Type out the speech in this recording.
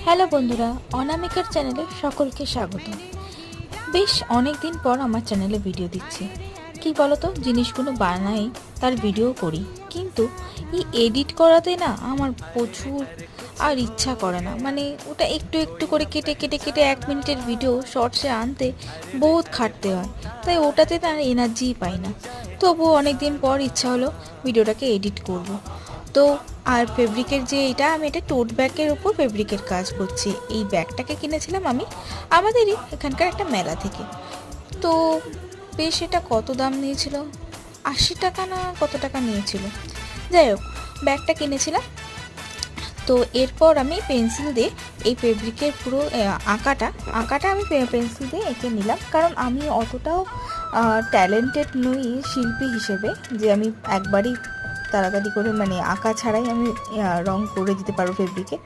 Hello বন্ধুরা, অনামিকার চ্যানেলে সকলকে স্বাগত। বেশ অনেক দিন পর আমার চ্যানেলে ভিডিও দিচ্ছি। কি বলতো, জিনিসগুলো বানাই তার ভিডিও করি, কিন্তু এই এডিট করাতে না আমার প্রচুর আর ইচ্ছা করে না। মানে ওটা একটু একটু করে কেটে কেটে কেটে 1 মিনিটের ভিডিও শর্টসে আনতে বহুত খাটতে হয়, তাই ওটাতে না এনার্জিই পাই না। তবুও অনেক দিন পর ইচ্ছা হলো ভিডিওটাকে এডিট করব। তো আর ফেব্রিকের যে আমি এটা টোট ব্যাগের উপর ফেব্রিকের কাজ করছি। এই ব্যাগটাকে কিনেছিলাম আমি আমাদেরই এখানকার একটা মেলা থেকে। তো বেশ, এটা কত দাম নিয়েছিল, 80 টাকা না কত টাকা নিয়েছিল। যাই হোক, ব্যাগটা কিনেছিলাম। তো এরপর আমি পেন্সিল দিয়ে এই ফেব্রিকের পুরো আঁকাটা আমি পেন্সিল দিয়ে এঁকে নিলাম, কারণ আমি অতটাও ট্যালেন্টেড নই শিল্পী হিসেবে যে আমি একবারই তাড়াতাড়ি করে মানে আঁকা ছাড়াই আমি রং করে দিতে পারবো ফেব্রিকে।